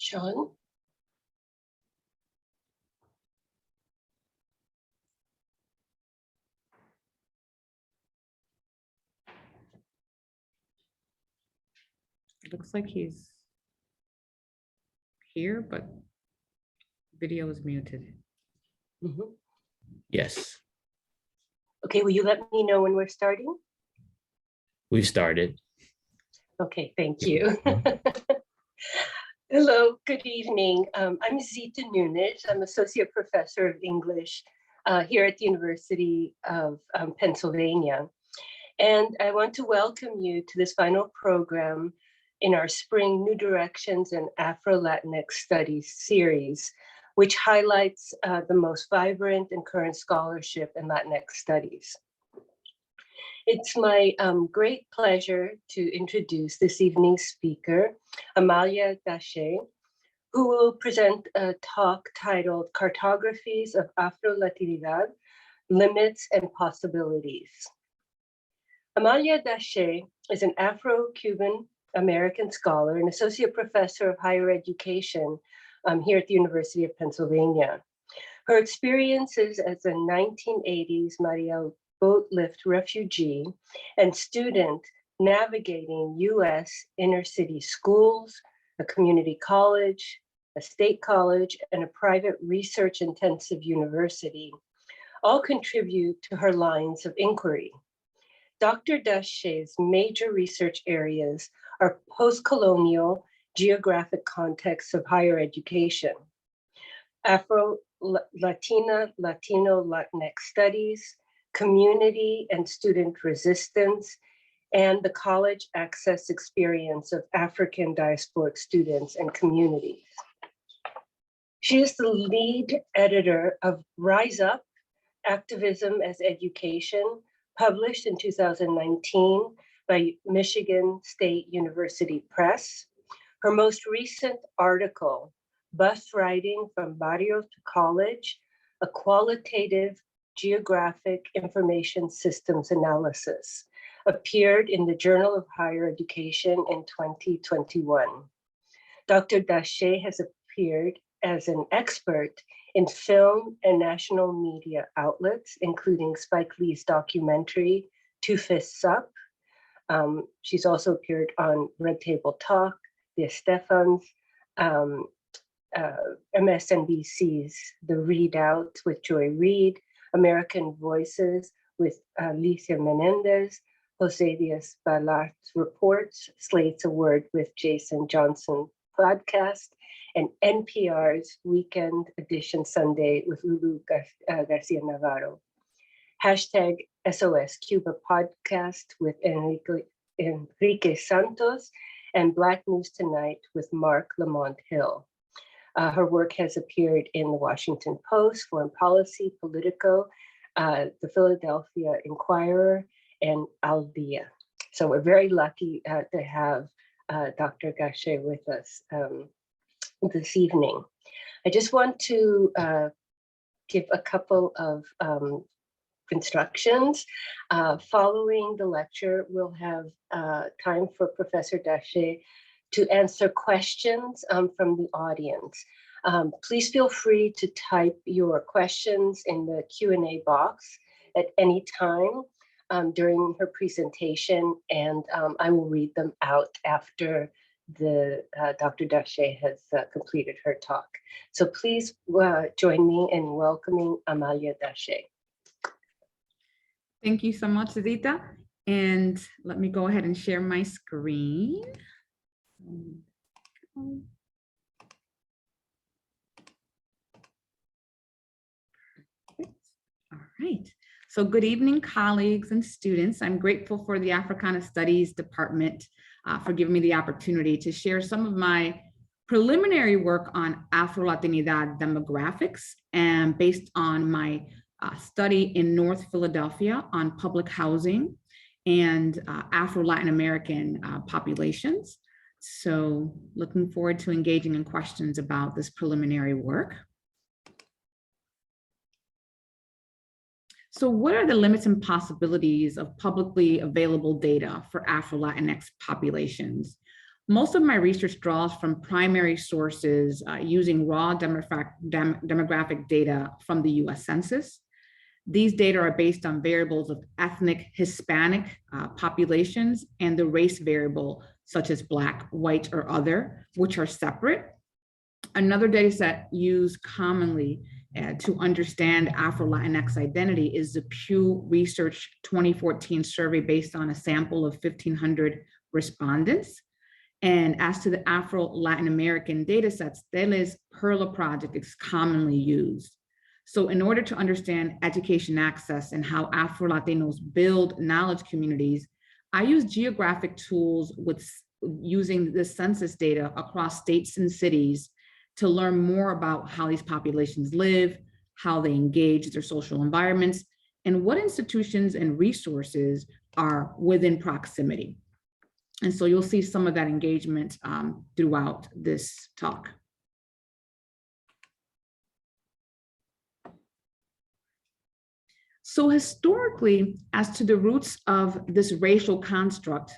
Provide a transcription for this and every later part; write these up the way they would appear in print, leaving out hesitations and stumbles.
Sean? It looks like he's here, but video is muted. Mm-hmm. Yes, Okay, will you let me know when we're starting? we've started. Okay, thank you. Hello, good evening. I'm Zita Nunes. I'm Associate Professor of English here at the University of Pennsylvania. And I want to welcome you to this final program in our Spring New Directions and Afro-Latinx Studies series, which highlights the most vibrant and current scholarship in Latinx studies. It's my great pleasure to introduce this evening's speaker, AMALIA DACHE, who will present a talk titled Cartographies of Afro-Latinidad, Limits and Possibilities. AMALIA DACHE is an Afro-Cuban American scholar and associate professor of higher education here at the University of Pennsylvania. Her experiences as a 1980s Mariel boat lift refugee and student navigating US inner city schools, a community college, a state college, and a private research intensive university all contribute to her lines of inquiry. Dr. Dache's major research areas are post-colonial geographic contexts of higher education, Afro-Latina, Latino, Latinx studies, community and student resistance, and the college access experience of African diasporic students and communities. She is the lead editor of Rise Up, Activism as Education, published in 2019 by Michigan State University Press. Her most recent article, Bus Riding from Barrio to College, a qualitative geographic information systems analysis, appeared in the Journal of Higher Education in 2021. Dr. Dache has appeared as an expert in film and national media outlets, including Spike Lee's documentary, Two Fists Up. She's also appeared on Red Table Talk, The Estefans, MSNBC's The Readout with Joy Reid, American Voices with Alicia Menendez, Jose Diaz Balart's Reports, Slate's A Word with Jason Johnson podcast, and NPR's Weekend Edition Sunday with Lulu Garcia Navarro. Hashtag SOS Cuba podcast with Enrique Santos, and Black News Tonight with Mark Lamont Hill. Her work has appeared in the Washington Post, Foreign Policy, Politico, the Philadelphia Inquirer, and Al Dia. So we're very lucky to have Dr. Dache with us this evening. I just want to give a couple of instructions. Following the lecture, we'll have time for Professor Dache to answer questions from the audience. Please feel free to type your questions in the Q&A box at any time during her presentation, and I will read them out after Dr. Dache has completed her talk. So please join me in welcoming AMALIA Dache. Thank you so much, Zita. And let me go ahead and share my screen. All right. So good evening, colleagues and students. I'm grateful for the Africana Studies Department for giving me the opportunity to share some of my preliminary work on Afro-Latinidad demographics, and based on my study in North Philadelphia on public housing and Afro-Latin American populations. So looking forward to engaging in questions about this preliminary work. So what are the limits and possibilities of publicly available data for Afro-Latinx populations? Most of my research draws from primary sources using raw demographic data from the US Census. These data are based on variables of ethnic Hispanic populations and the race variable, such as Black, white, or other, which are separate. Another data set used commonly to understand Afro-Latinx identity is the Pew Research 2014 survey based on a sample of 1,500 respondents. And as to the Afro-Latin American data sets, TELE's PERLA project is commonly used. So in order to understand education access and how Afro-Latinos build knowledge communities, I use geographic tools using the census data across states and cities to learn more about how these populations live, how they engage their social environments, and what institutions and resources are within proximity. And so you'll see some of that engagement throughout this talk. So historically, as to the roots of this racial construct,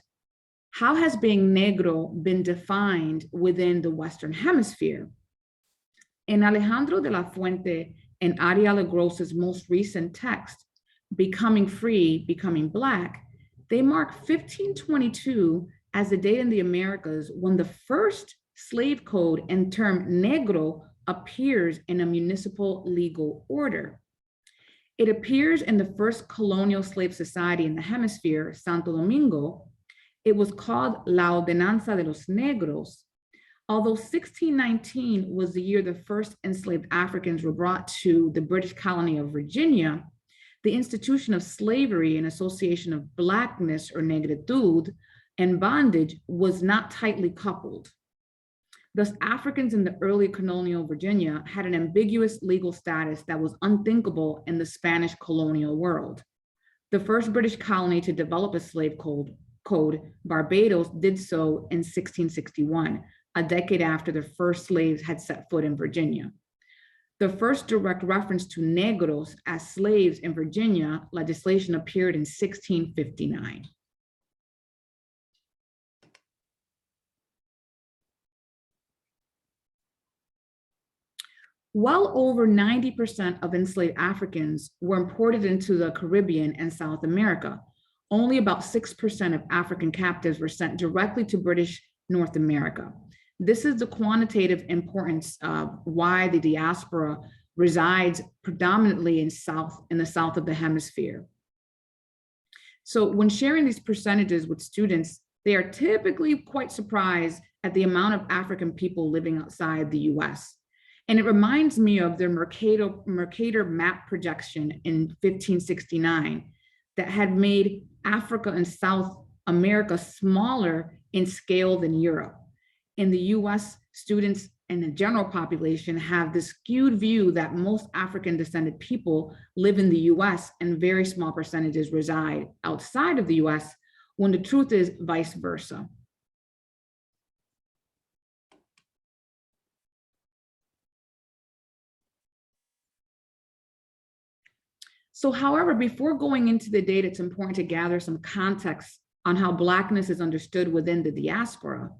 how has being Negro been defined within the Western Hemisphere? In Alejandro de la Fuente and Ariela Gross's most recent text, Becoming Free, Becoming Black, they mark 1522 as the date in the Americas when the first slave code and term negro appears in a municipal legal order. It appears in the first colonial slave society in the hemisphere, Santo Domingo. It was called La Ordenanza de los Negros. Although 1619 was the year the first enslaved Africans were brought to the British colony of Virginia, the institution of slavery and association of Blackness or negritude and bondage was not tightly coupled. Thus, Africans in the early colonial Virginia had an ambiguous legal status that was unthinkable in the Spanish colonial world. The first British colony to develop a slave code, Barbados, did so in 1661, a decade after the first slaves had set foot in Virginia. The first direct reference to negros as slaves in Virginia legislation appeared in 1659. Well over 90% of enslaved Africans were imported into the Caribbean and South America. Only about 6% of African captives were sent directly to British North America. This is the quantitative importance of why the diaspora resides predominantly in the south of the hemisphere. So when sharing these percentages with students, they are typically quite surprised at the amount of African people living outside the US. And it reminds me of the Mercator map projection in 1569 that had made Africa and South America smaller in scale than Europe. In the US, students and the general population have this skewed view that most African descended people live in the US and very small percentages reside outside of the US, when the truth is vice versa. So however, before going into the data, it's important to gather some context on how Blackness is understood within the diaspora.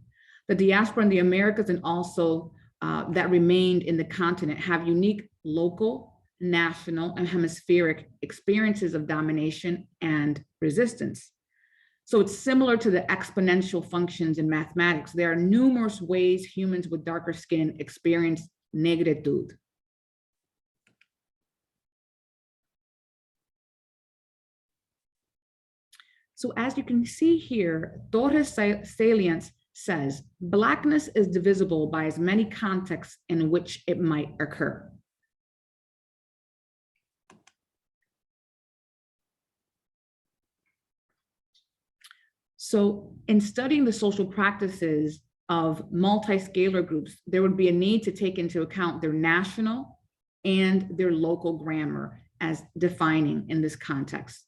The diaspora in the Americas and also that remained in the continent have unique local, national, and hemispheric experiences of domination and resistance. So it's similar to the exponential functions in mathematics. There are numerous ways humans with darker skin experience negritude. So as you can see here, Torres Salience says, Blackness is divisible by as many contexts in which it might occur. So in studying the social practices of multi-scalar groups, there would be a need to take into account their national and their local grammar as defining in this context.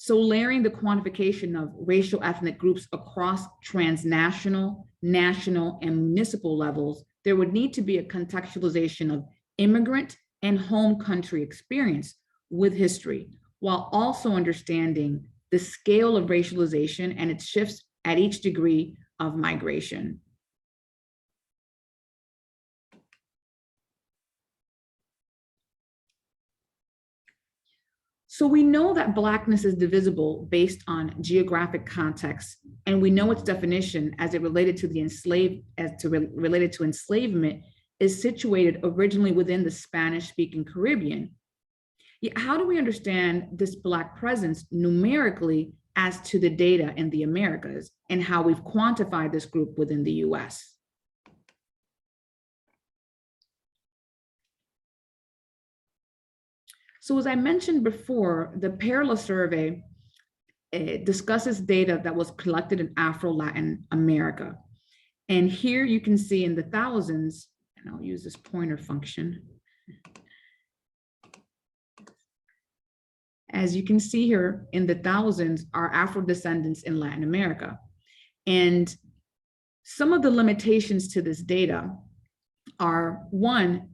So layering the quantification of racial ethnic groups across transnational, national, and municipal levels, there would need to be a contextualization of immigrant and home country experience with history, while also understanding the scale of racialization and its shifts at each degree of migration. So we know that Blackness is divisible based on geographic context, and we know its definition as it related to the related to enslavement is situated originally within the Spanish-speaking Caribbean. Yet how do we understand this Black presence numerically as to the data in the Americas and how we've quantified this group within the US? So as I mentioned before, the Perla survey discusses data that was collected in Afro-Latin America. And here you can see in the thousands, and I'll use this pointer function. As you can see here in the thousands are Afro descendants in Latin America. And some of the limitations to this data are, one,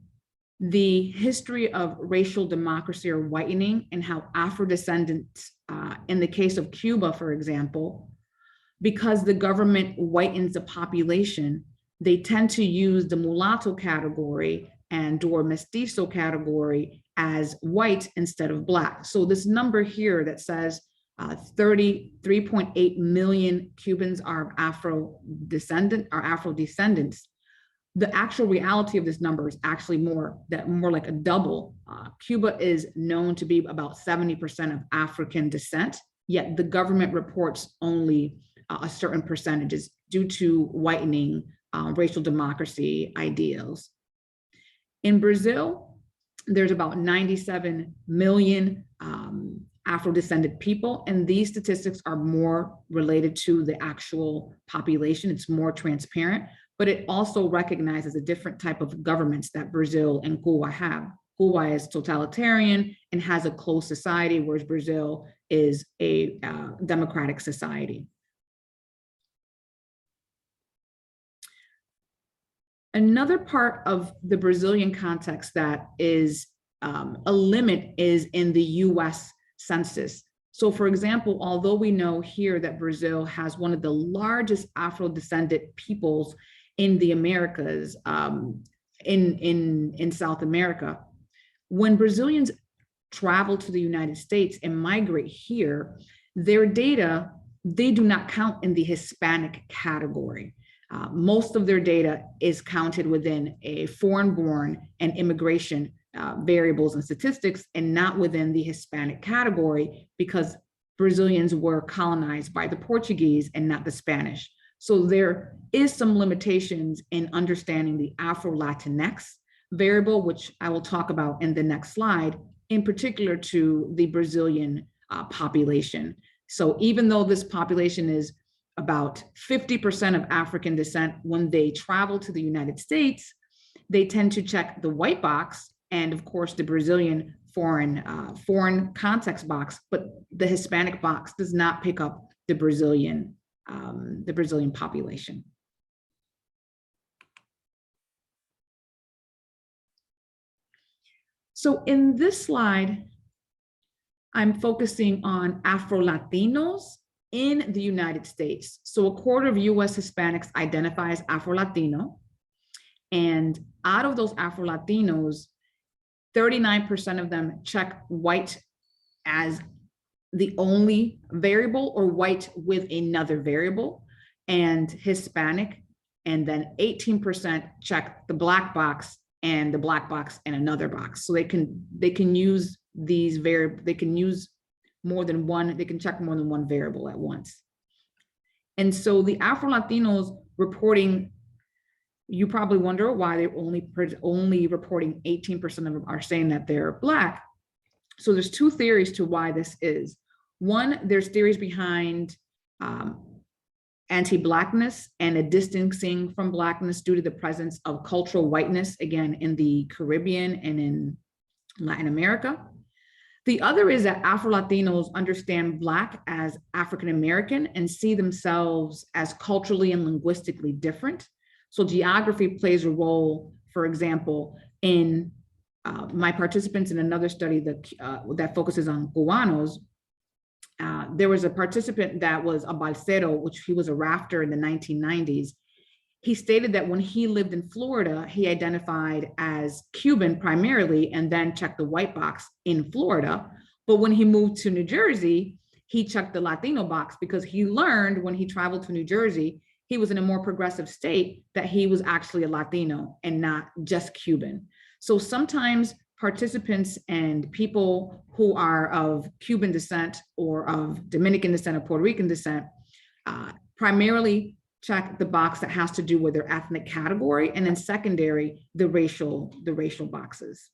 the history of racial democracy or whitening and how Afro-descendants, in the case of Cuba, for example, because the government whitens the population, they tend to use the mulatto category and or mestizo category as white instead of Black. So this number here that says 33.8 million Cubans are Afro-descendants. The actual reality of this number is actually more like a double. Cuba is known to be about 70% of African descent, yet the government reports only a certain percentages due to whitening racial democracy ideals. In Brazil, there's about 97 million Afro-descended people, and these statistics are more related to the actual population. It's more transparent, but it also recognizes a different type of governments that Brazil and Cuba have. Cuba is totalitarian and has a closed society, whereas Brazil is a democratic society. Another part of the Brazilian context that is a limit is in the US census. So for example, although we know here that Brazil has one of the largest Afro-descended peoples in the Americas, in South America, when Brazilians travel to the United States and migrate here, their data, they do not count in the Hispanic category. Most of their data is counted within a foreign-born and immigration variables and statistics, and not within the Hispanic category, because Brazilians were colonized by the Portuguese and not the Spanish. So there is some limitations in understanding the Afro-Latinx variable, which I will talk about in the next slide, in particular to the Brazilian population. So even though this population is about 50% of African descent, when they travel to the United States, they tend to check the white box and of course the Brazilian foreign context box, but the Hispanic box does not pick up the Brazilian population. So in this slide, I'm focusing on Afro-Latinos in the United States. So a quarter of US Hispanics identify as Afro-Latino. And out of those Afro-Latinos, 39% of them check white as the only variable or white with another variable, and Hispanic, and then 18% check the Black box and the Black box and another box. So they can use these they can use more than one, they can check more than one variable at once. And so the Afro-Latinos reporting, you probably wonder why they're only reporting 18% of them are saying that they're Black. So there's two theories to why this is. One, there's theories behind anti-Blackness and a distancing from Blackness due to the presence of cultural whiteness, again, in the Caribbean and in Latin America. The other is that Afro-Latinos understand Black as African-American and see themselves as culturally and linguistically different. So geography plays a role, for example, in my participants in another study that focuses on Cubanos, there was a participant that was a balsero, which he was a rafter in the 1990s. He stated that when he lived in Florida, he identified as Cuban primarily, and then checked the white box in Florida. But when he moved to New Jersey, he checked the Latino box because he learned when he traveled to New Jersey, he was in a more progressive state, that he was actually a Latino and not just Cuban. So sometimes participants and people who are of Cuban descent or of Dominican descent or Puerto Rican descent primarily check the box that has to do with their ethnic category, and then secondary, the racial boxes.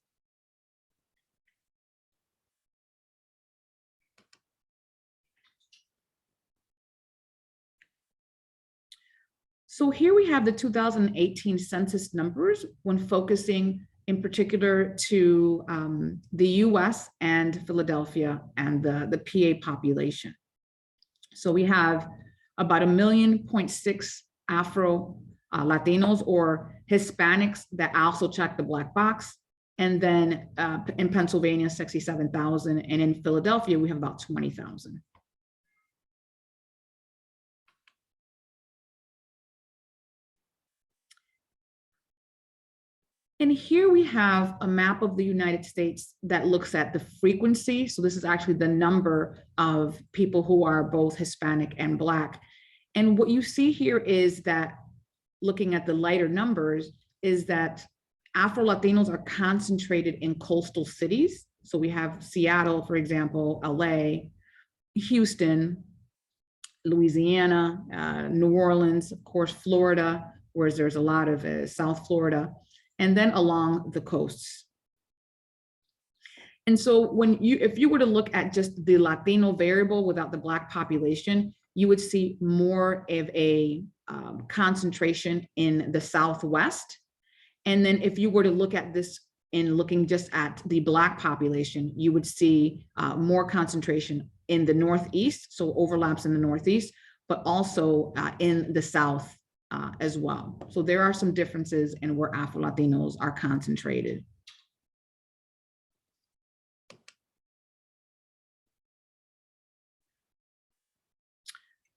So here we have the 2018 census numbers when focusing in particular to the US and Philadelphia and the PA population. So we have about 1.6 million Afro-Latinos or Hispanics that also check the black box. And then in Pennsylvania, 67,000. And in Philadelphia, we have about 20,000. And here we have a map of the United States that looks at the frequency. So this is actually the number of people who are both Hispanic and Black. And what you see here is that, looking at the lighter numbers, is that Afro-Latinos are concentrated in coastal cities. So we have Seattle, for example, LA, Houston, Louisiana, New Orleans, of course, Florida, whereas there's a lot of South Florida, and then along the coasts. And so if you were to look at just the Latino variable without the Black population, you would see more of a concentration in the Southwest. And then if you were to look at this in looking just at the Black population, you would see more concentration in the Northeast, so overlaps in the Northeast, but also in the South as well. So there are some differences in where Afro-Latinos are concentrated.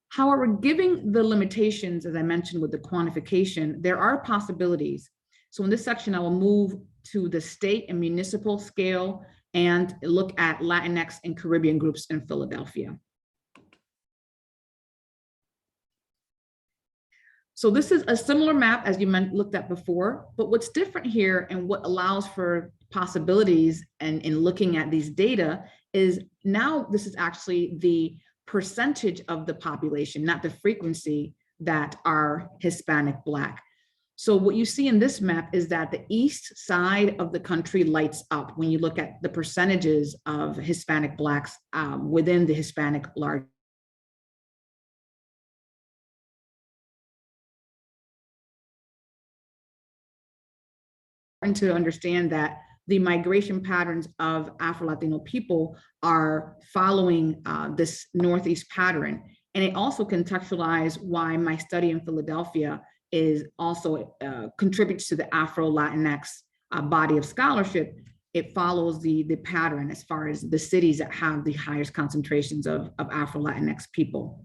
However, given the limitations, as I mentioned with the quantification, there are possibilities. So in this section, I will move to the state and municipal scale and look at Latinx and Caribbean groups in Philadelphia. So this is a similar map as you looked at before, but what's different here and what allows for possibilities and in looking at these data is now this is actually the percentage of the population, not the frequency, that are Hispanic Black. So what you see in this map is that the east side of the country lights up when you look at the percentages of Hispanic Blacks within the Hispanic large. And to understand that the migration patterns of Afro-Latino people are following this Northeast pattern. And it also contextualizes why my study in Philadelphia is also contributes to the Afro-Latinx body of scholarship. It follows the pattern as far as the cities that have the highest concentrations of Afro-Latinx people.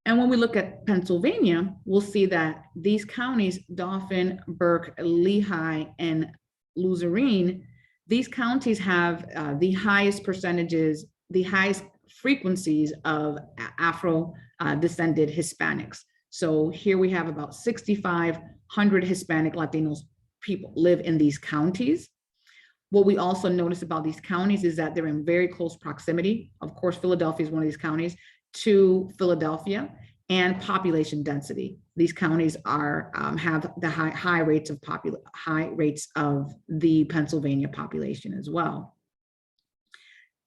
And when we look at Pennsylvania, we'll see that these counties, Dauphin, Burke, Lehigh, and Luzerne, these counties have the highest percentages, the highest frequencies of Afro-descended Hispanics. So here we have about 6,500 Hispanic Latinos people live in these counties. What we also notice about these counties is that they're in very close proximity. Of course, Philadelphia is one of these counties, to Philadelphia, and population density. These counties are have the high rates of the Pennsylvania population as well.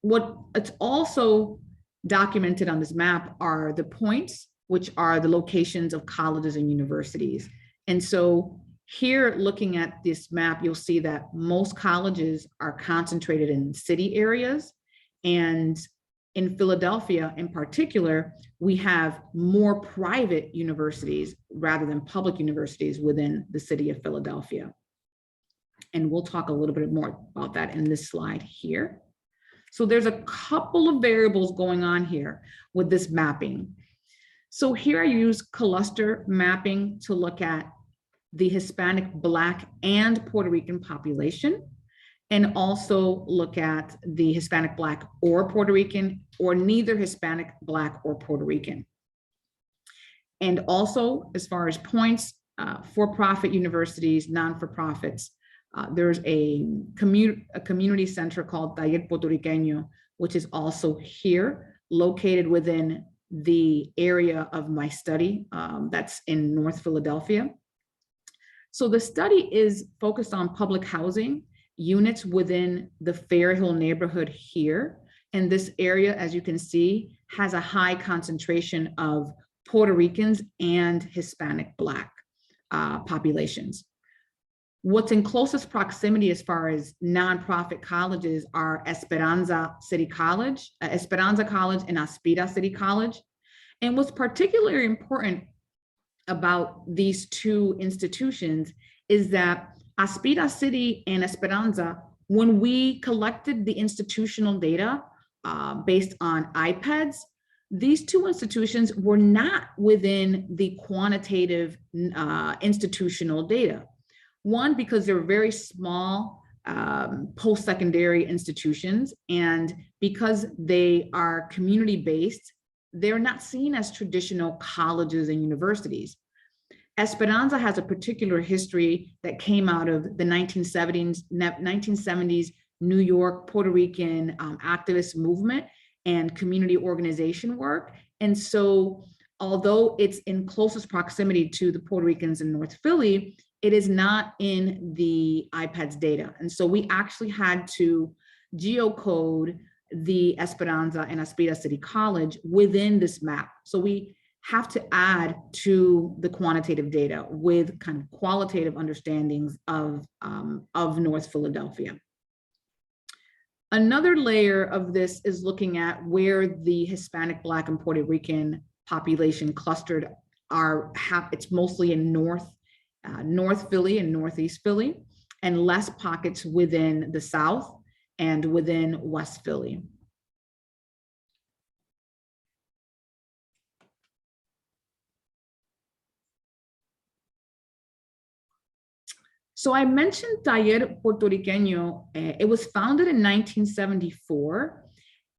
What it's also documented on this map are the points, which are the locations of colleges and universities. And so here, looking at this map, you'll see that most colleges are concentrated in city areas, and in Philadelphia in particular, we have more private universities rather than public universities within the city of Philadelphia. And we'll talk a little bit more about that in this slide here. So there's a couple of variables going on here with this mapping. So here I use cluster mapping to look at the Hispanic, Black, and Puerto Rican population, and also look at the Hispanic, Black, or Puerto Rican, or neither Hispanic, Black, or Puerto Rican. And also, as far as points, for-profit universities, non-for-profits, there's a community center called Taller Puertorriqueño, which is also here, located within the area of my study that's in North Philadelphia. So the study is focused on public housing units within the Fair Hill neighborhood here. And this area, as you can see, has a high concentration of Puerto Ricans and Hispanic Black populations. What's in closest proximity as far as nonprofit colleges are Esperanza City College, Esperanza College and Aspira City College. And what's particularly important about these two institutions is that Aspira City and Esperanza, when we collected the institutional data based on iPads, these two institutions were not within the quantitative institutional data. One, because they're very small post-secondary institutions, and because they are community-based, they're not seen as traditional colleges and universities. Esperanza has a particular history that came out of the 1970s New York Puerto Rican activist movement and community organization work. And so although it's in closest proximity to the Puerto Ricans in North Philly, it is not in the iPads data. And so we actually had to geocode the Esperanza and Aspira City College within this map. So we have to add to the quantitative data with kind of qualitative understandings of North Philadelphia. Another layer of this is looking at where the Hispanic, Black, and Puerto Rican population clustered are. It's mostly in North Philly and Northeast Philly, and less pockets within the South and within West Philly. So I mentioned Taller Puertorriqueño. It was founded in 1974,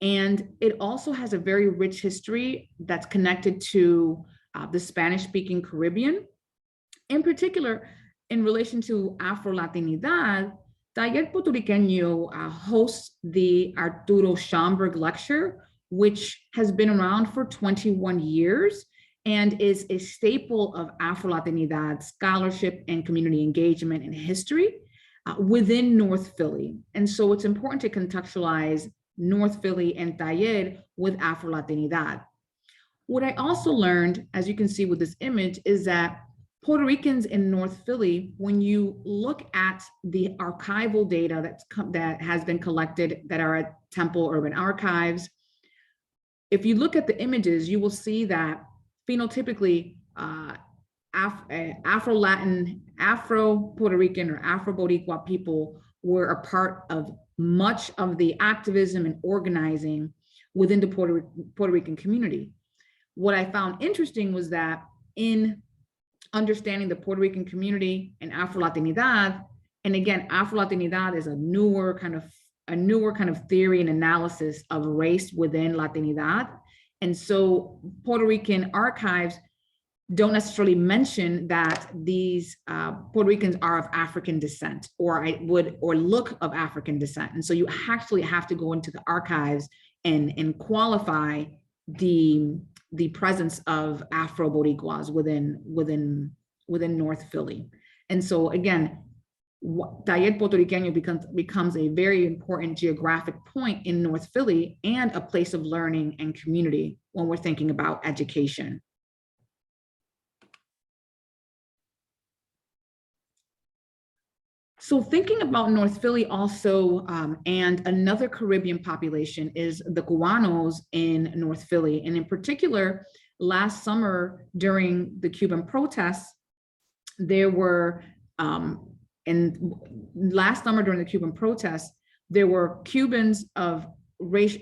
and it also has a very rich history that's connected to the Spanish-speaking Caribbean. In particular, in relation to Afro-Latinidad, Taller Puertorriqueño hosts the Arturo Schomburg Lecture, which has been around for 21 years and is a staple of Afro-Latinidad scholarship and community engagement and history within North Philly. And so it's important to contextualize North Philly and Taller with Afro-Latinidad. What I also learned, as you can see with this image, is that Puerto Ricans in North Philly, when you look at the archival data that has been collected that are at Temple Urban Archives, if you look at the images, you will see that phenotypically Afro-Latin, Afro-Puerto Rican, or Afro-Boricua people were a part of much of the activism and organizing within the Puerto Rican community. What I found interesting was that in understanding the Puerto Rican community and Afro-Latinidad, and again, Afro-Latinidad is a newer kind of theory and analysis of race within Latinidad. And so Puerto Rican archives don't necessarily mention that these Puerto Ricans are of African descent, or look of African descent. And so you actually have to go into the archives and qualify the presence of Afro-Boricuas within North Philly. And so again, Taller Puertorriqueño becomes a very important geographic point in North Philly and a place of learning and community when we're thinking about education. So thinking about North Philly also, and another Caribbean population is the Cubanos in North Philly. And in particular, last summer during the Cuban protests, there were and last summer during the Cuban protests, there were Cubans of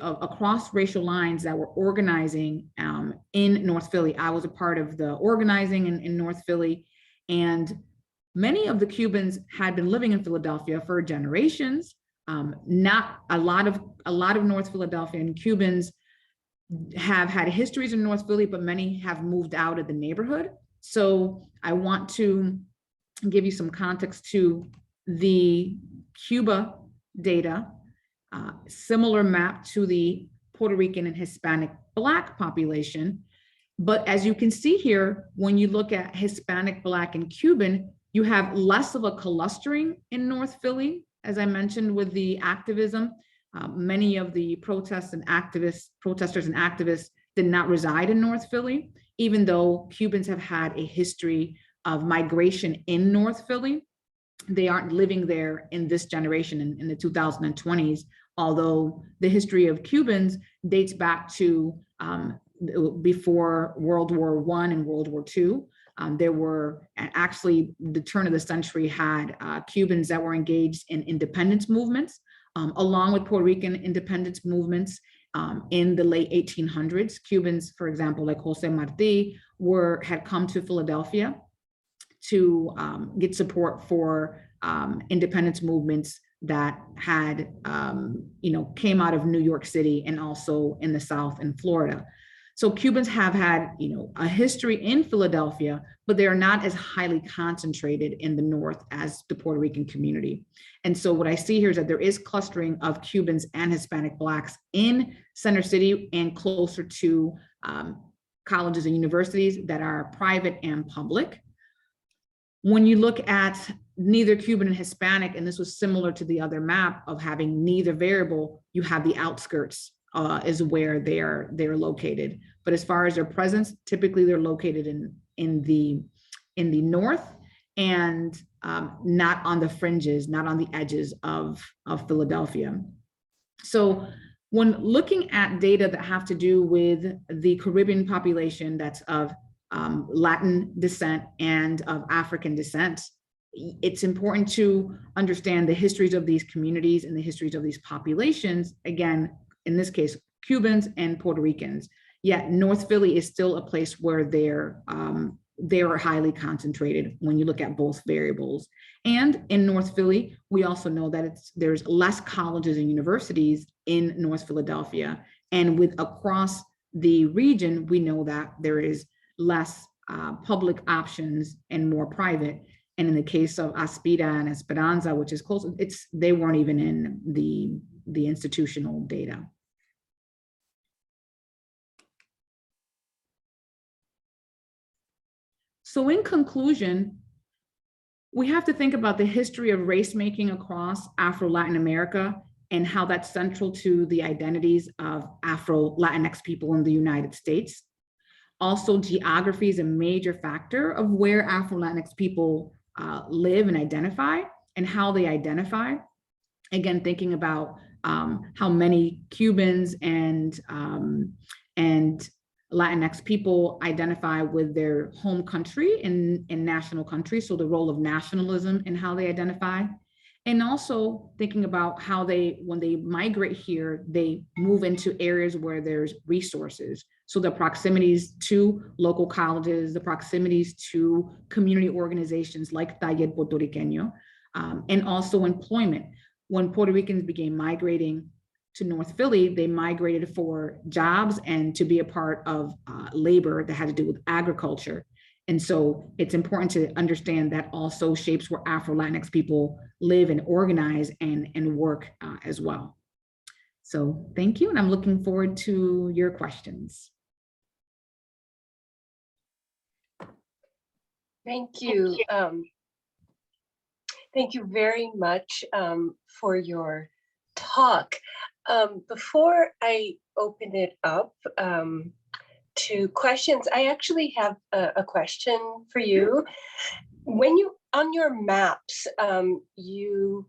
across racial lines that were organizing in North Philly. I was a part of the organizing in North Philly, and many of the Cubans had been living in Philadelphia for generations. Not a lot of North Philadelphian Cubans have had histories in North Philly, but many have moved out of the neighborhood. So I want to give you some context to the Cuba data, similar map to the Puerto Rican and Hispanic Black population. But as you can see here, when you look at Hispanic, Black, and Cuban, you have less of a clustering in North Philly, as I mentioned with the activism. Many of the protesters and activists did not reside in North Philly, even though Cubans have had a history of migration in North Philly. They aren't living there in this generation in the 2020s, although the history of Cubans dates back to before World War I and World War II. There were actually, the turn of the century had Cubans that were engaged in independence movements, along with Puerto Rican independence movements in the late 1800s. Cubans, for example, like Jose Marti, had come to Philadelphia to get support for independence movements that had, came out of New York City and also in the South and Florida. So Cubans have had, a history in Philadelphia, but they are not as highly concentrated in the North as the Puerto Rican community. And so what I see here is that there is clustering of Cubans and Hispanic Blacks in Center City and closer to colleges and universities that are private and public. When you look at neither Cuban and Hispanic, and this was similar to the other map of having neither variable, you have the outskirts is where they're located. But as far as their presence, typically they're located in the north and not on the fringes, not on the edges of Philadelphia. So when looking at data that have to do with the Caribbean population that's of Latin descent and of African descent, it's important to understand the histories of these communities and the histories of these populations. Again, in this case, Cubans and Puerto Ricans. Yet North Philly is still a place where they're highly concentrated when you look at both variables. And in North Philly, we also know that there's less colleges and universities in North Philadelphia. And across the region, we know that there is less public options and more private. And in the case of Aspira and Esperanza, which is close, they weren't even in the institutional data. So in conclusion, we have to think about the history of race making across Afro-Latin America and how that's central to the identities of Afro-Latinx people in the United States. Also, geography is a major factor of where Afro-Latinx people live and identify and how they identify. Again, thinking about how many Cubans and Latinx people identify with their home country and national country. So the role of nationalism and how they identify. And also thinking about how when they migrate here, they move into areas where there's resources. So the proximities to local colleges, the proximities to community organizations like Taller Puertorriqueño, and also employment. When Puerto Ricans began migrating to North Philly, they migrated for jobs and to be a part of labor that had to do with agriculture. And so it's important to understand that also shapes where Afro-Latinx people live and organize and work as well. So thank you, and I'm looking forward to your questions. Thank you. Thank you very much for your talk. Before I open it up to questions, I actually have a question for you. When on your maps, you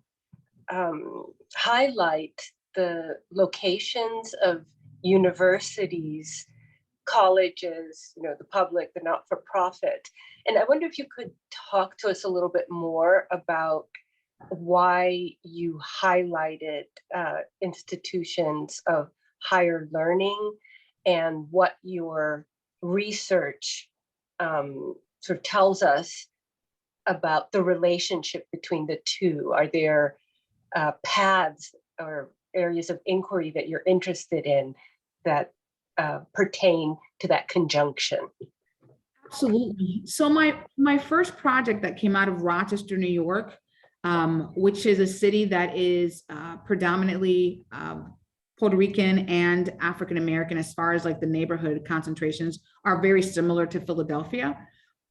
highlight the locations of universities, colleges, the public, the not-for-profit. And I wonder if you could talk to us a little bit more about why you highlighted institutions of higher learning and what your research sort of tells us about the relationship between the two. Are there paths or areas of inquiry that you're interested in that pertain to that conjunction? Absolutely. So my first project that came out of Rochester, New York, which is a city that is predominantly Puerto Rican and African American, as far as like the neighborhood concentrations are very similar to Philadelphia.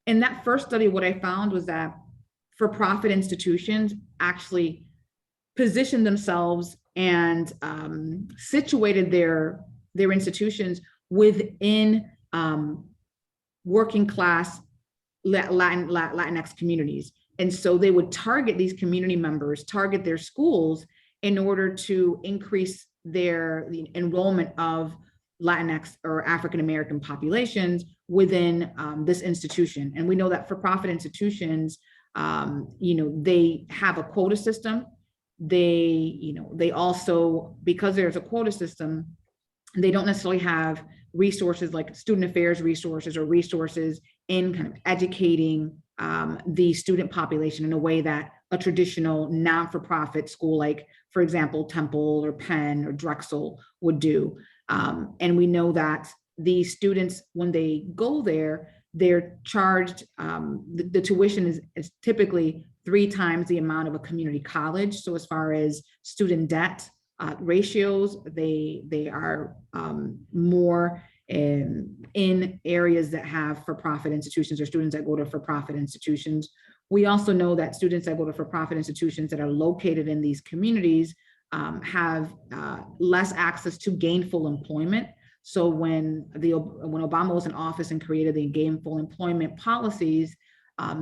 In that first study, what I found was that for-profit institutions actually positioned themselves and situated their institutions within working class Latinx communities. And so they would target these community members, target their schools in order to increase the enrollment of Latinx or African American populations within this institution. And we know that for-profit institutions, they have a quota system. They also, because there's a quota system, they don't necessarily have resources like student affairs resources or resources in kind of educating the student population in a way that a traditional non-for-profit school, like, for example, Temple or Penn or Drexel would do. And we know that the students, when they go there, they're charged, the tuition is typically 3 times the amount of a community college. So as far as student debt ratios, they are more in areas that have for-profit institutions or students that go to for-profit institutions. We also know that students that go to for-profit institutions that are located in these communities have less access to gainful employment. So when Obama was in office and created the gainful employment policies,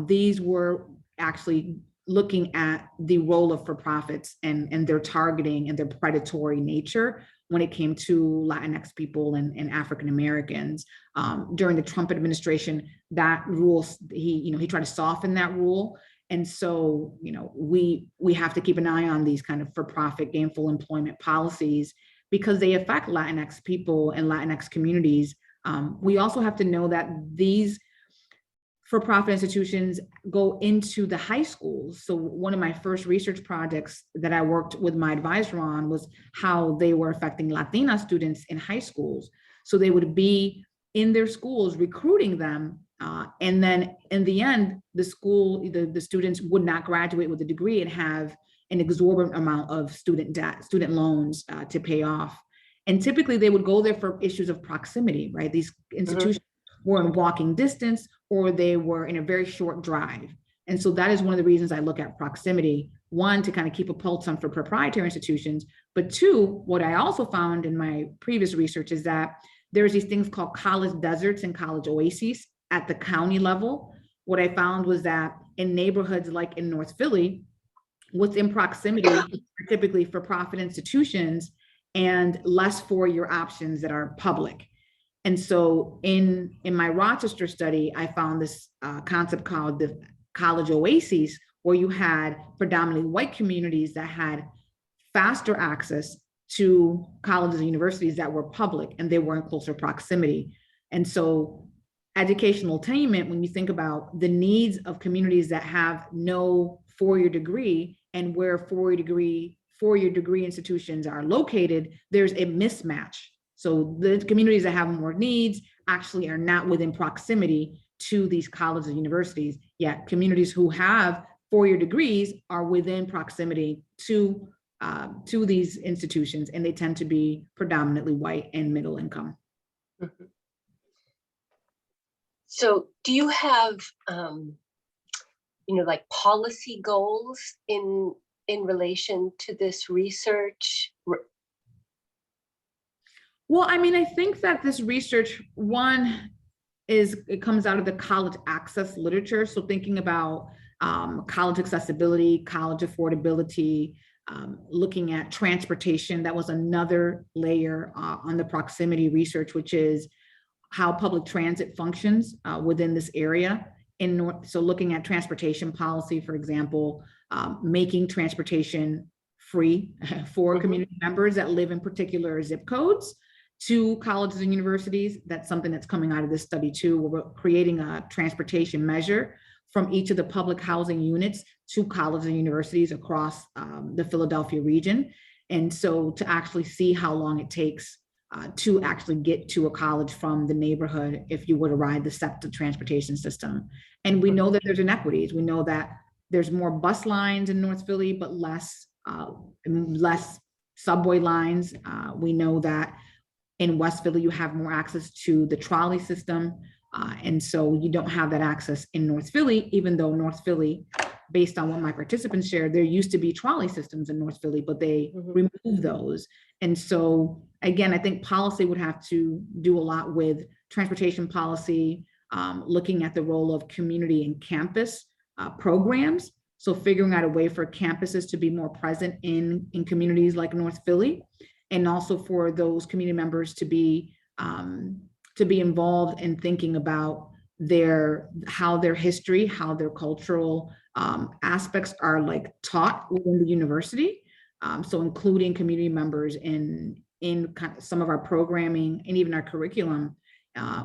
these were actually looking at the role of for-profits and their targeting and their predatory nature when it came to Latinx people and African Americans. During the Trump administration, that rule, he tried to soften that rule. And so, we have to keep an eye on these kind of for-profit gainful employment policies because they affect Latinx people and Latinx communities. We also have to know that these for-profit institutions go into the high schools. So one of my first research projects that I worked with my advisor on was how they were affecting Latina students in high schools. So they would be in their schools recruiting them. And then in the end, the students would not graduate with a degree and have an exorbitant amount of student debt, student loans to pay off. And typically they would go there for issues of proximity, right? These institutions were in walking distance or they were in a very short drive. And so that is one of the reasons I look at proximity. One, to kind of keep a pulse on for proprietary institutions, but two, what I also found in my previous research is that there's these things called college deserts and college oases at the county level. What I found was that in neighborhoods like in North Philly, within proximity, are typically for-profit institutions and less four-year options that are public. And so in my Rochester study, I found this concept called the college oases, where you had predominantly white communities that had faster access to colleges and universities that were public and they were in closer proximity. And so educational attainment, when you think about the needs of communities that have no four-year degree and where four-year degree institutions are located, there's a mismatch. So the communities that have more needs actually are not within proximity to these colleges and universities, yet communities who have four-year degrees are within proximity to these institutions, and they tend to be predominantly white and middle income. Mm-hmm. So do you have, like policy goals in relation to this research? Well, I mean, I think that this research, it comes out of the college access literature. So thinking about college accessibility, college affordability, looking at transportation, that was another layer on the proximity research, which is how public transit functions within this area. So looking at transportation policy, for example, making transportation free for community members that live in particular zip codes to colleges and universities. That's something that's coming out of this study too, where we're creating a transportation measure from each of the public housing units to colleges and universities across the Philadelphia region. And so to actually see how long it takes to actually get to a college from the neighborhood if you were to ride the SEPTA transportation system. And we know that there's inequities. We know that there's more bus lines in North Philly, but less subway lines. We know that in West Philly, you have more access to the trolley system. And so you don't have that access in North Philly, even though North Philly, based on what my participants shared, there used to be trolley systems in North Philly, but they removed those. And so again, I think policy would have to do a lot with transportation policy, looking at the role of community and campus programs. So figuring out a way for campuses to be more present in communities like North Philly, and also for those community members to be involved in thinking about how their history, how their cultural aspects are like taught within the university. So including community members in kind of some of our programming and even our curriculum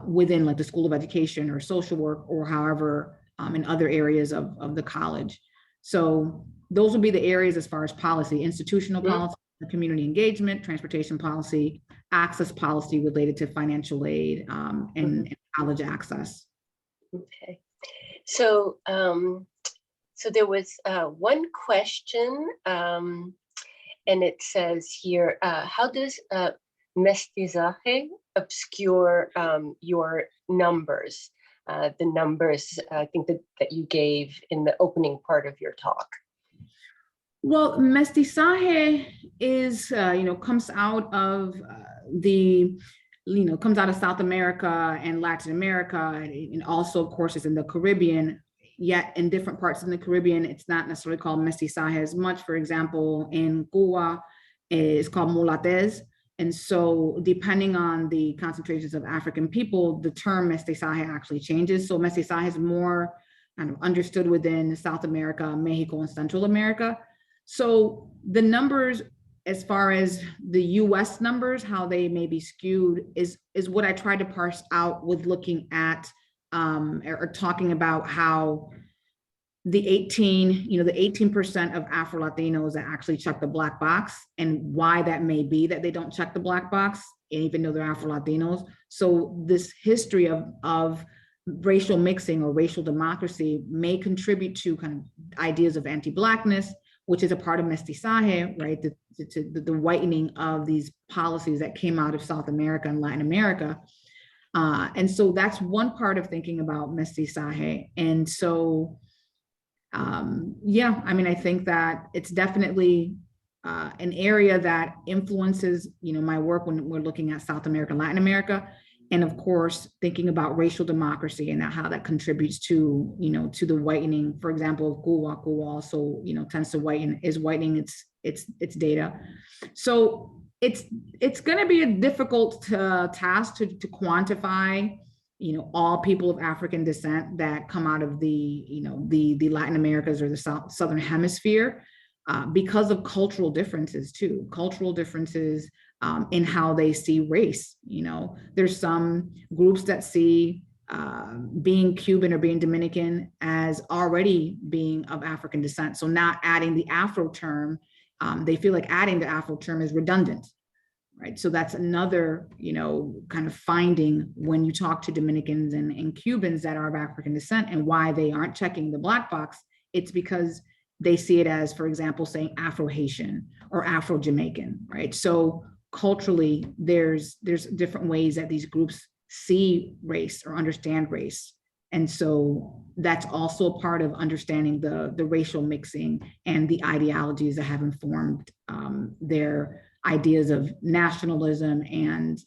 within like the School of Education or social work or however in other areas of the college. So those would be the areas as far as policy, institutional policy, community engagement, transportation policy, access policy related to financial aid and college access. Okay, so so there was one question, and it says here, how does mestizaje obscure your numbers? The numbers I think that you gave in the opening part of your talk. Well, mestizaje is, comes out of comes out of South America and Latin America, and also, of course, is in the Caribbean. Yet in different parts of the Caribbean, it's not necessarily called mestizaje as much. For example, in Cuba, it's called mulates. And so depending on the concentrations of African people, the term mestizaje actually changes. So mestizaje is more kind of understood within South America, Mexico, and Central America. So the numbers, as far as the US numbers, how they may be skewed is what I tried to parse out with looking at or talking about how the 18% of Afro-Latinos that actually check the black box, and why that may be that they don't check the black box, even though they're Afro-Latinos. So this history of racial mixing or racial democracy may contribute to kind of ideas of anti-Blackness, which is a part of mestizaje, right? The whitening of these policies that came out of South America and Latin America. And so that's one part of thinking about mestizaje. And so, I think that it's definitely an area that influences, my work when we're looking at South America, Latin America, and of course, thinking about racial democracy and how that contributes to, to the whitening. For example, Cuba also, tends to is whitening its data. So it's going to be a difficult task to quantify, all people of African descent that come out of the Latin Americas or the Southern Hemisphere, because of cultural differences too, in how they see race. There's some groups that see being Cuban or being Dominican as already being of African descent. So not adding the Afro term, they feel like adding the Afro term is redundant, right? So that's another, kind of finding when you talk to Dominicans and Cubans that are of African descent and why they aren't checking the black box. It's because they see it as, for example, saying Afro-Haitian or Afro-Jamaican, right? So culturally, there's different ways that these groups see race or understand race. And so that's also a part of understanding the racial mixing and the ideologies that have informed their ideas of nationalism and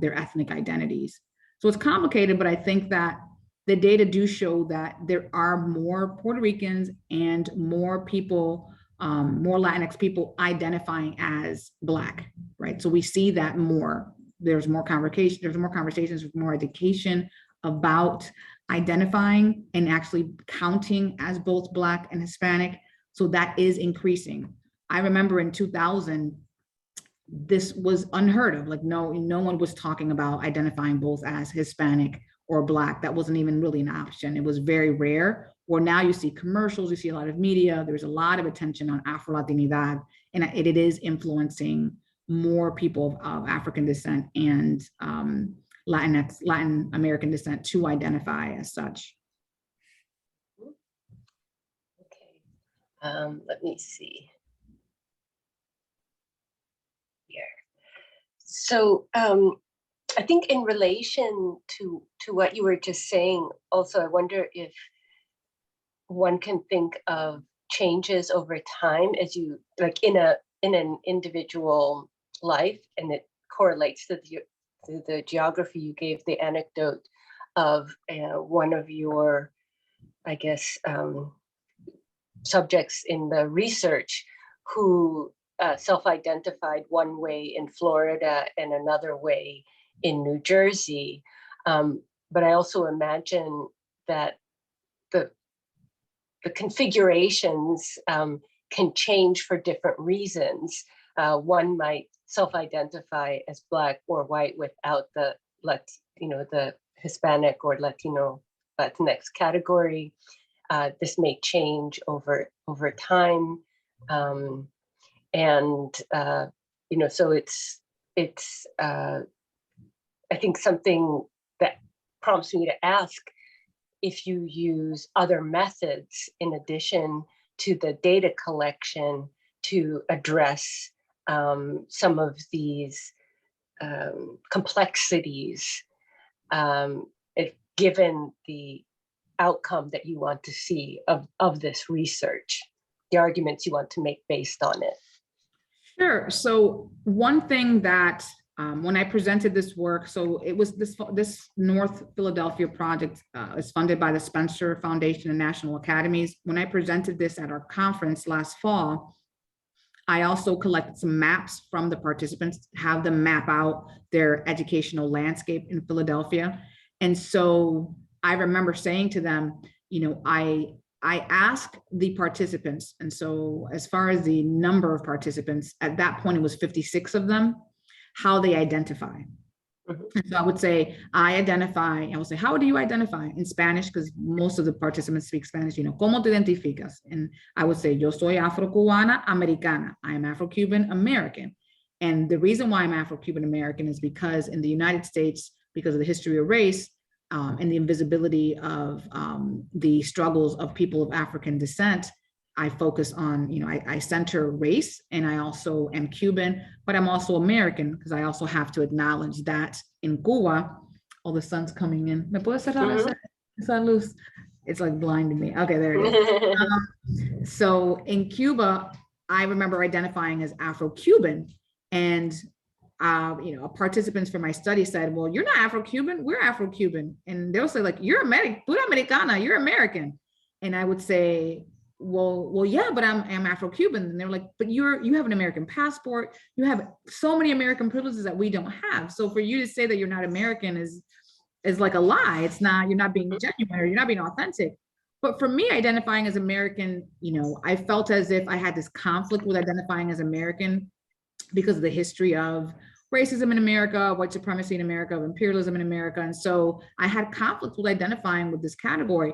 their ethnic identities. So it's complicated, but I think that the data do show that there are more Puerto Ricans and more people, more Latinx people identifying as Black, right? So we see that more. There's more conversations, there's more education about identifying and actually counting as both Black and Hispanic. So that is increasing. I remember in 2000, this was unheard of. Like no one was talking about identifying both as Hispanic or Black. That wasn't even really an option. It was very rare. Where now you see commercials, you see a lot of media, there's a lot of attention on Afro-Latinidad, and it is influencing more people of African descent and Latin American descent to identify as such. Okay, let me see here. So I think in relation to what you were just saying, also, I wonder if one can think of changes over time as you, like in an individual life, and it correlates to the geography you gave, the anecdote of one of your, I guess, subjects in the research who self-identified one way in Florida and another way in New Jersey. But I also imagine that the configurations can change for different reasons. One might self-identify as Black or white without the Hispanic or Latino Latinx category. This may change over time, and so it's I think something that prompts me to ask if you use other methods in addition to the data collection to address some of these complexities, given the outcome that you want to see of this research, the arguments you want to make based on it. Sure. So one thing that when I presented this work, so it was this North Philadelphia project is funded by the Spencer Foundation and National Academies. When I presented this at our conference last fall, I also collected some maps from the participants, have them map out their educational landscape in Philadelphia. And so I remember saying to them, I asked the participants, and so as far as the number of participants, at that point it was 56 of them, how they identify. Mm-hmm. So I would say, I would say, how do you identify in Spanish? Because most of the participants speak Spanish, ¿cómo te identificas? And I would say, yo soy Afro-Cubana Americana. I am Afro-Cuban American. And the reason why I'm Afro-Cuban American is because in the United States, because of the history of race, and the invisibility of the struggles of people of African descent, I focus on, I center race, and I also am Cuban, but I'm also American because I also have to acknowledge that in Cuba, the sun's coming in. ¿Me puedes cerrar esa luz? It's like blinding me. Okay, there it is. So in Cuba, I remember identifying as Afro-Cuban, and participants for my study said, well, you're not Afro-Cuban, we're Afro-Cuban. And they'll say, like, you're pura Americana, you're American. And I would say, well, yeah, but I'm Afro-Cuban. And they're like, but you have an American passport, you have so many American privileges that we don't have. So for you to say that you're not American is like a lie. It's not, you're not being genuine, or you're not being authentic. But for me, identifying as American, I felt as if I had this conflict with identifying as American because of the history of racism in America, white supremacy in America, of imperialism in America. And so I had conflict with identifying with this category.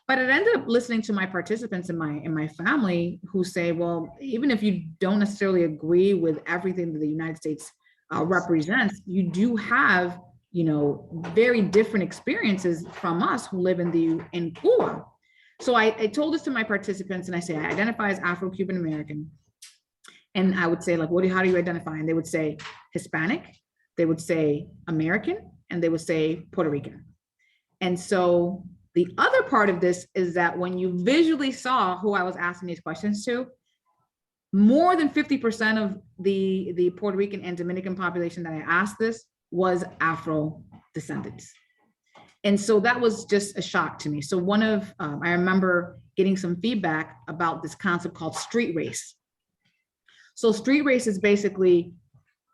But it ended up listening to my participants in my family who say, well, even if you don't necessarily agree with everything that the United States represents, you do have, very different experiences from us who live in Cuba. So I told this to my participants, and I say, I identify as Afro-Cuban American. And I would say, like, how do you identify? And they would say Hispanic, they would say American, and they would say Puerto Rican. And so the other part of this is that when you visually saw who I was asking these questions to, more than 50% of the Puerto Rican and Dominican population that I asked this was Afro descendants. And so that was just a shock to me. So I remember getting some feedback about this concept called street race. So street race is basically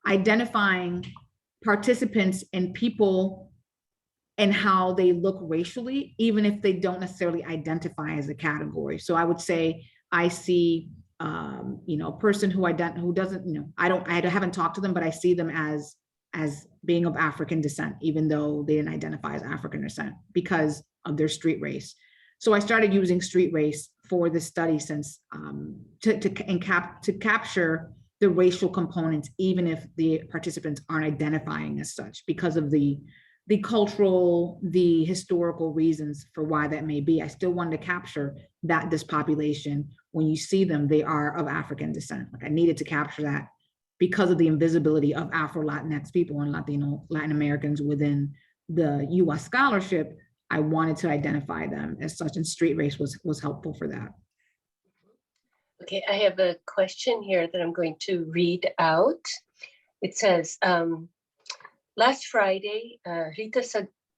identifying participants and people and how they look racially, even if they don't necessarily identify as a category. So I would say I see, a person who doesn't, I haven't talked to them, but I see them as being of African descent, even though they didn't identify as African descent because of their street race. So I started using street race for this study since to capture the racial components, even if the participants aren't identifying as such, because of the cultural, the historical reasons for why that may be. I still wanted to capture that this population, when you see them, they are of African descent. Like I needed to capture that because of the invisibility of Afro-Latinx people and Latin Americans within the US scholarship. I wanted to identify them as such, and street race was helpful for that. Okay, I have a question here that I'm going to read out. It says, last Friday, Rita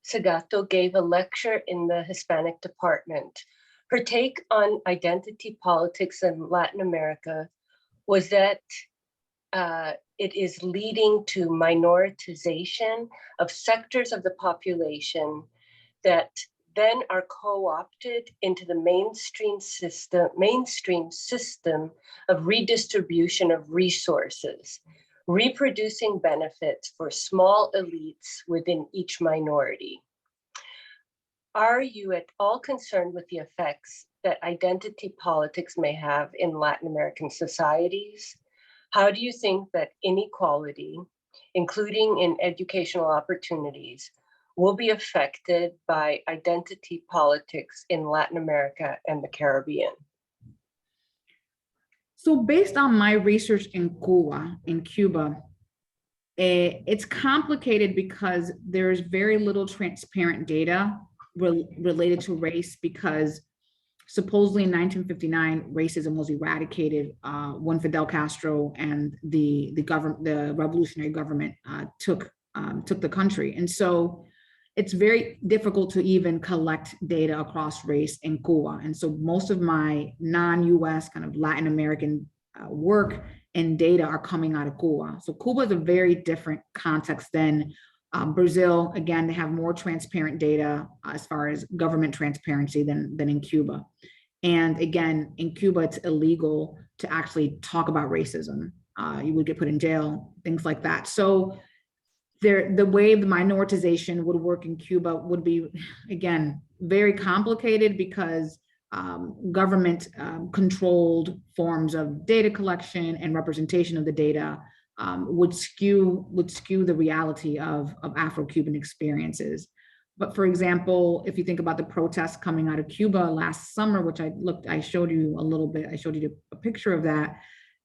Sagato gave a lecture in the Hispanic department. Her take on identity politics in Latin America was that it is leading to minoritization of sectors of the population that then are co-opted into the mainstream system of redistribution of resources, reproducing benefits for small elites within each minority. Are you at all concerned with the effects that identity politics may have in Latin American societies? How do you think that inequality, including in educational opportunities, will be affected by identity politics in Latin America and the Caribbean? So based on my research in Cuba, it's complicated because there's very little transparent data related to race, because supposedly in 1959, racism was eradicated when Fidel Castro and the revolutionary government took the country. And so it's very difficult to even collect data across race in Cuba. And so most of my non-US kind of Latin American work and data are coming out of Cuba. So Cuba is a very different context than Brazil. Again, they have more transparent data as far as government transparency than in Cuba. And again, in Cuba, it's illegal to actually talk about racism. You would get put in jail, things like that. So the way the minoritization would work in Cuba would be, again, very complicated because government controlled forms of data collection and representation of the data would skew the reality of Afro-Cuban experiences. But for example, if you think about the protests coming out of Cuba last summer, which I showed you a little bit, I showed you a picture of that.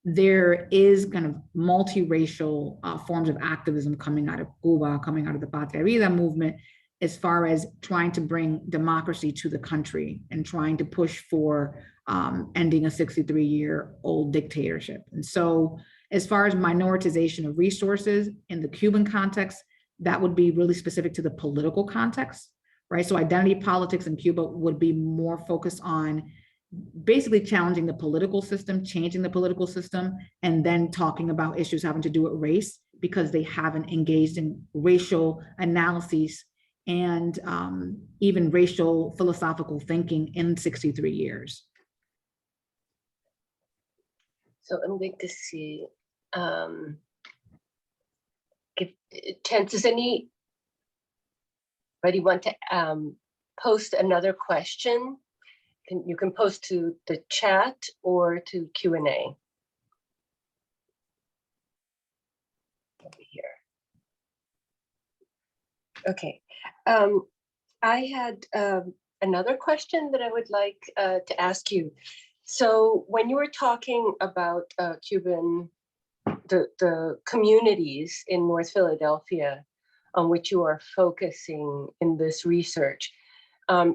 There is kind of multiracial forms of activism coming out of Cuba, coming out of the Patria Vida movement, as far as trying to bring democracy to the country and trying to push for ending a 63-year-old dictatorship. And so as far as minoritization of resources in the Cuban context, that would be really specific to the political context, right? So identity politics in Cuba would be more focused on basically challenging the political system, changing the political system, and then talking about issues having to do with race, because they haven't engaged in racial analyses and even racial philosophical thinking in 63 years. So I'm going to see, give chance, does anybody want to post another question? You can post to the chat or to Q&A. Over here. Okay. I had another question that I would like to ask you. So when you were talking about the communities in North Philadelphia on which you are focusing in this research,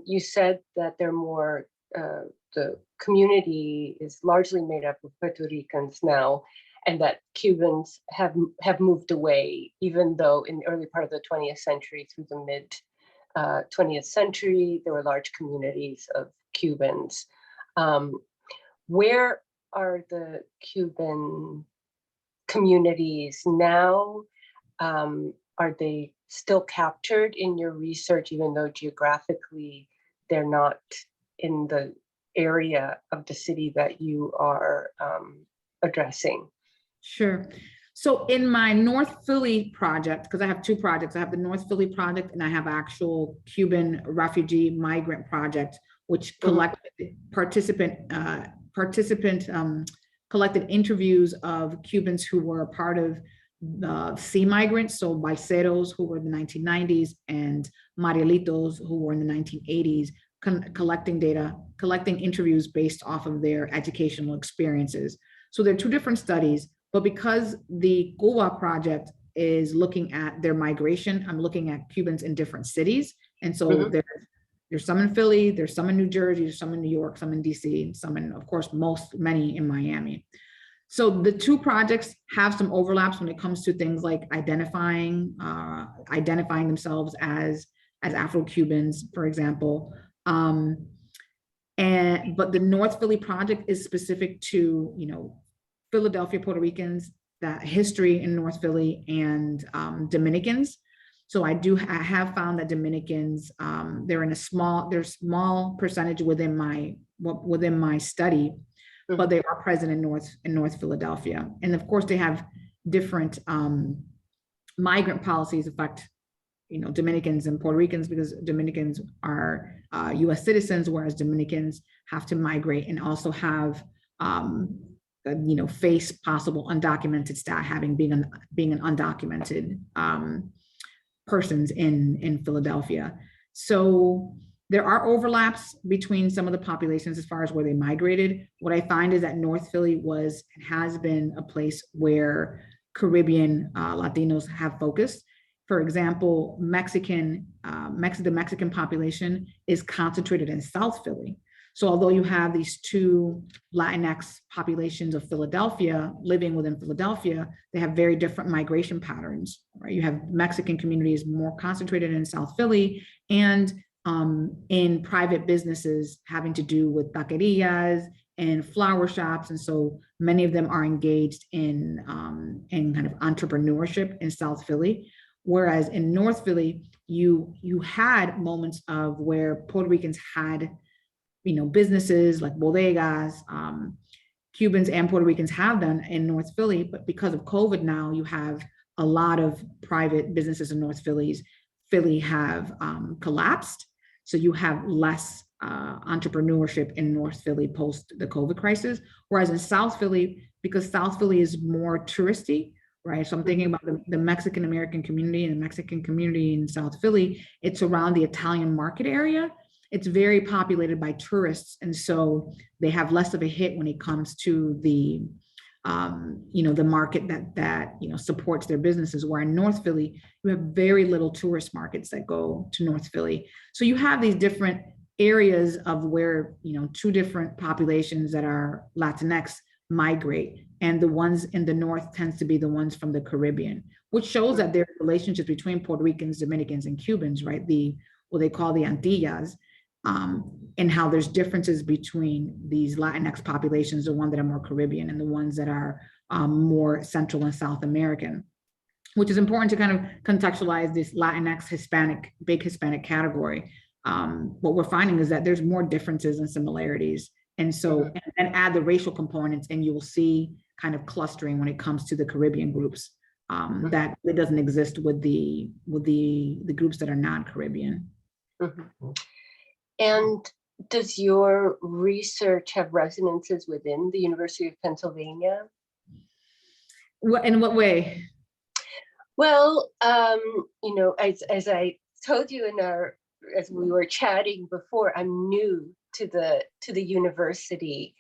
you said that they're more, the community is largely made up of Puerto Ricans now, and that Cubans have moved away, even though in the early part of the 20th century through the mid 20th century, there were large communities of Cubans. Where are the Cuban communities now? Are they still captured in your research, even though geographically they're not in the area of the city that you are addressing? Sure. So in my North Philly project, because I have two projects, I have the North Philly project and I have actual Cuban refugee migrant project, which collected collected interviews of Cubans who were a part of the sea migrants, so Balseros who were in the 1990s and Marielitos who were in the 1980s, collecting data, collecting interviews based off of their educational experiences. So there are two different studies, but because the Cuba project is looking at their migration, I'm looking at Cubans in different cities. And so there's some in Philly, there's some in New Jersey, there's some in New York, some in DC, some in, of course, many in Miami. So the two projects have some overlaps when it comes to things like identifying themselves as Afro-Cubans, for example. But the North Philly project is specific to, Philadelphia Puerto Ricans, that history in North Philly, and Dominicans. So I have found that Dominicans, they're small percentage within my study, but they are present in North Philadelphia. And of course they have different migrant policies affect, Dominicans and Puerto Ricans, because Dominicans are US citizens, whereas Dominicans have to migrate and also have, face possible undocumented status, being an undocumented persons in Philadelphia. So there are overlaps between some of the populations as far as where they migrated. What I find is that North Philly was and has been a place where Caribbean Latinos have focused. For example, the Mexican population is concentrated in South Philly. So although you have these two Latinx populations of Philadelphia living within Philadelphia, they have very different migration patterns, right? You have Mexican communities more concentrated in South Philly and in private businesses having to do with taquerias and flower shops. And so many of them are engaged in kind of entrepreneurship in South Philly. Whereas in North Philly, you had moments of where Puerto Ricans had businesses like bodegas. Cubans and Puerto Ricans have done in North Philly, but because of COVID now, you have a lot of private businesses in North Philly have collapsed. So you have less entrepreneurship in North Philly post the COVID crisis. Whereas in South Philly, because South Philly is more touristy, right? So I'm thinking about the Mexican American community and the Mexican community in South Philly. It's around the Italian market area. It's very populated by tourists. And so they have less of a hit when it comes to the market that supports their businesses. Where in North Philly, you have very little tourist markets that go to North Philly. So you have these different areas of where, two different populations that are Latinx migrate. And the ones in the North tends to be the ones from the Caribbean, which shows that there are relationships between Puerto Ricans, Dominicans, and Cubans, right? What they call the Antillas. And how there's differences between these Latinx populations, the ones that are more Caribbean and the ones that are more Central and South American, which is important to kind of contextualize this Latinx big Hispanic category. What we're finding is that there's more differences than similarities. And so, and add the racial components, and you will see kind of clustering when it comes to the Caribbean groups that it doesn't exist with the groups that are non-Caribbean. And does your research have resonances within the University of Pennsylvania? In what way? Well, as I told you as we were chatting before, I'm new to the university,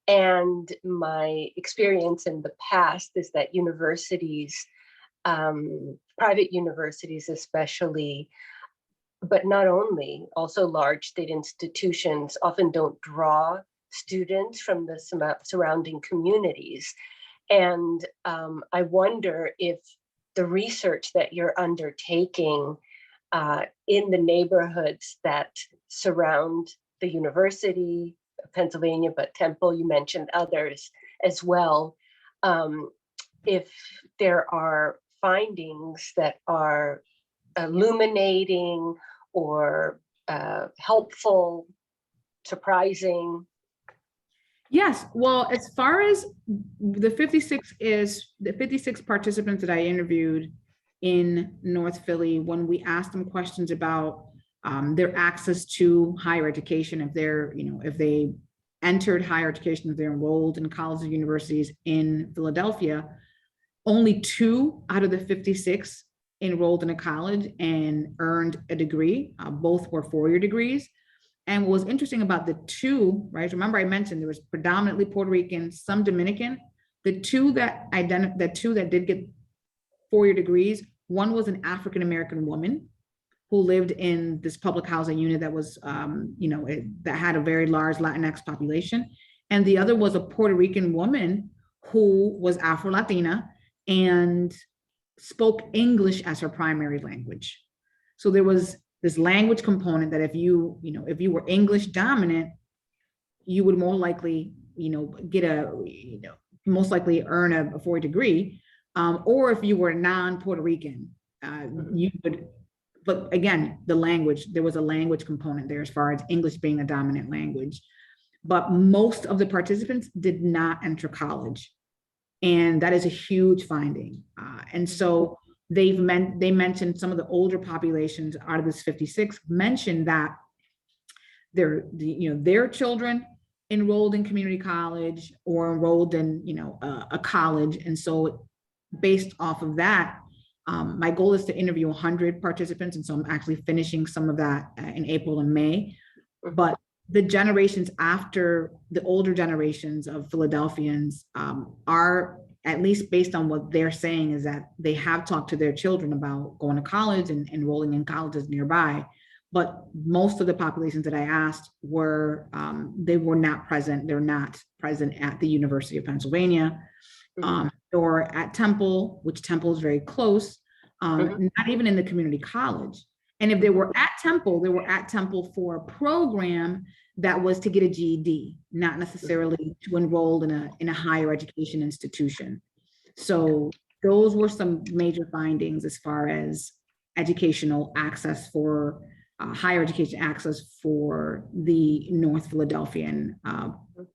and my experience in the past is that universities, private universities especially, but not only, also large state institutions often don't draw students from the surrounding communities. And I wonder if the research that you're undertaking in the neighborhoods that surround the University of Pennsylvania, but Temple, you mentioned others as well, if there are findings that are illuminating or helpful, surprising, Yes, well, as far as the 56 participants that I interviewed in North Philly, when we asked them questions about their access to higher education, if they're, if they entered higher education, if they're enrolled in colleges and universities in Philadelphia, only 2 out of the 56 enrolled in a college and earned a degree. Both were 4-year degrees. And what was interesting about the 2, right? Remember I mentioned there was predominantly Puerto Rican, some Dominican. The two that did get 4-year degrees, one was an African-American woman who lived in this public housing unit that was, that had a very large Latinx population. And the other was a Puerto Rican woman who was Afro-Latina and spoke English as her primary language. So there was this language component that if you were English dominant, you would more likely, most likely earn a 4-year degree. Or if you were non-Puerto Rican, you would, but again, there was a language component there as far as English being a dominant language. But most of the participants did not enter college. And that is a huge finding. And so they mentioned some of the older populations out of this 56 mentioned that their children enrolled in community college or enrolled in a college. And so based off of that, my goal is to interview 100 participants. And so I'm actually finishing some of that in April and May. But the generations after, the older generations of Philadelphians are, at least based on what they're saying, is that they have talked to their children about going to college and enrolling in colleges nearby. But most of the populations that I asked were, they were not present. They're not present at the University of Pennsylvania or at Temple, which Temple is very close, not even in the community college. And if they were at Temple, they were at Temple for a program that was to get a GED, not necessarily to enroll in a higher education institution. So those were some major findings as far as educational access for higher education access for the North Philadelphian,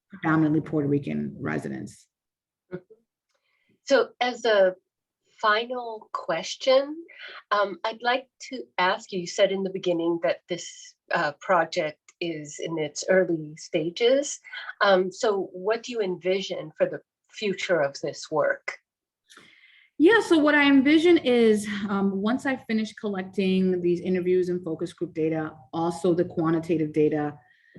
predominantly Puerto Rican residents. So as a final question, I'd like to ask you, you said in the beginning that this project is in its early stages. So what do you envision for the future of this work? Yeah, so what I envision is once I finish collecting these interviews and focus group data, also the quantitative data,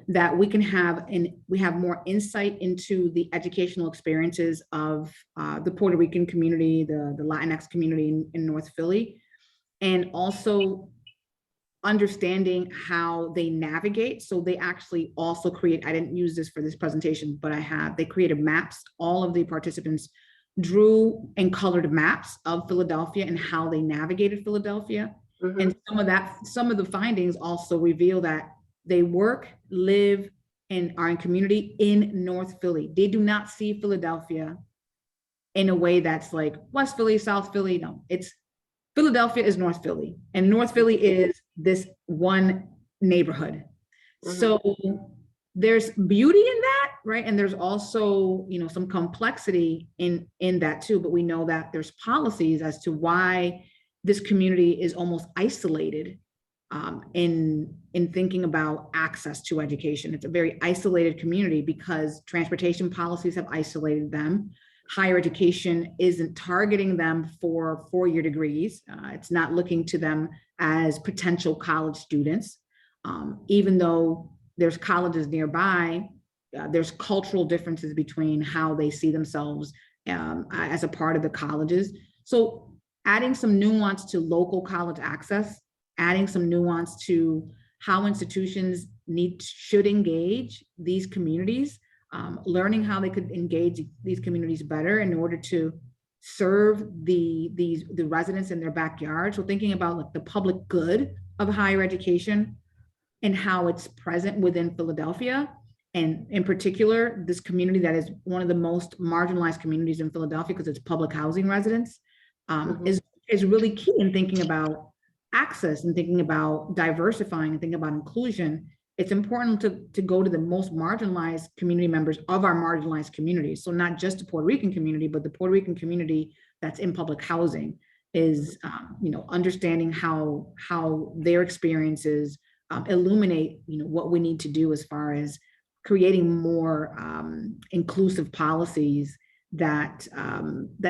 that we can have, and we have more insight into the educational experiences of the Puerto Rican community, the Latinx community in North Philly, and also understanding how they navigate. So they actually also create, I didn't use this for this presentation, but they created maps. All of the participants drew and colored maps of Philadelphia and how they navigated Philadelphia. And some of the findings also reveal that they work, live, and are in community in North Philly. They do not see Philadelphia in a way that's like West Philly, South Philly. No, it's Philadelphia is North Philly, and North Philly is this one neighborhood. So there's beauty in that, right? And there's also, some complexity in that too. But we know that there's policies as to why this community is almost isolated in thinking about access to education. It's a very isolated community because transportation policies have isolated them. Higher education isn't targeting them for 4-year degrees. It's not looking to them as potential college students. Even though there's colleges nearby, there's cultural differences between how they see themselves as a part of the colleges. So adding some nuance to local college access, adding some nuance to how institutions should engage these communities, learning how they could engage these communities better in order to serve the residents in their backyard. So thinking about like the public good of higher education and how it's present within Philadelphia. And in particular, this community that is one of the most marginalized communities in Philadelphia because it's public housing residents is really key in thinking about access and thinking about diversifying and thinking about inclusion it's important to go to the most marginalized community members of our marginalized communities. So not just the Puerto Rican community, but the Puerto Rican community that's in public housing is, understanding how their experiences illuminate, what we need to do as far as creating more inclusive policies that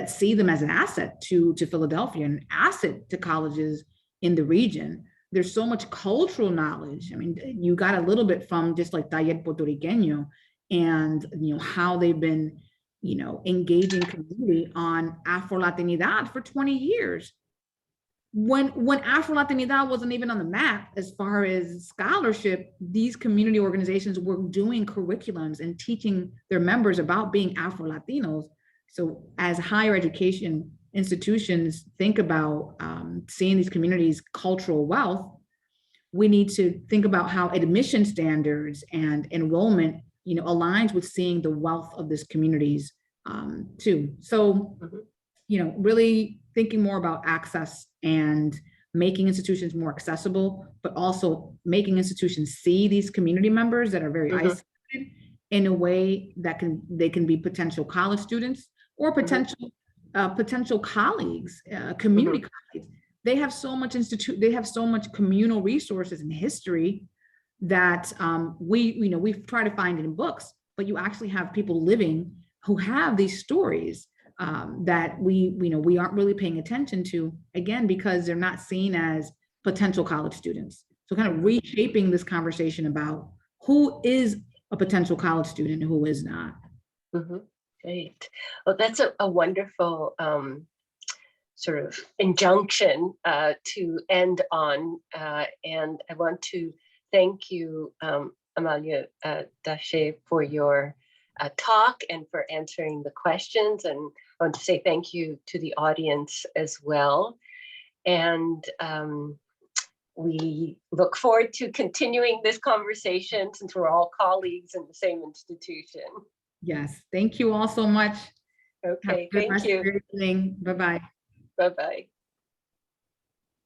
see them as an asset to Philadelphia, an asset to colleges in the region. There's so much cultural knowledge. I mean, you got a little bit from just like Taller Puertorriqueño and, how they've been, engaging community on Afro-Latinidad for 20 years. When Afro-Latinidad wasn't even on the map as far as scholarship, these community organizations were doing curriculums and teaching their members about being Afro-Latinos. So as higher education institutions think about seeing these communities' cultural wealth, we need to think about how admission standards and enrollment, aligns with seeing the wealth of this communities too. So, really thinking more about access and making institutions more accessible, but also making institutions see these community members that are very isolated in a way that they can be potential college students or potential colleagues, community colleagues. They have so much communal resources and history that we try to find it in books, but you actually have people living who have these stories that we aren't really paying attention to, again, because they're not seen as potential college students. So kind of reshaping this conversation about who is a potential college student and who is not. Great. Well, that's a wonderful sort of injunction to end on. And I want to thank you, AMALIA DACHE, for your talk and for answering the questions. And I want to say thank you to the audience as well. And we look forward to continuing this conversation since we're all colleagues in the same institution. Yes, thank you all so much. Okay, thank you. Bye-bye. Bye-bye.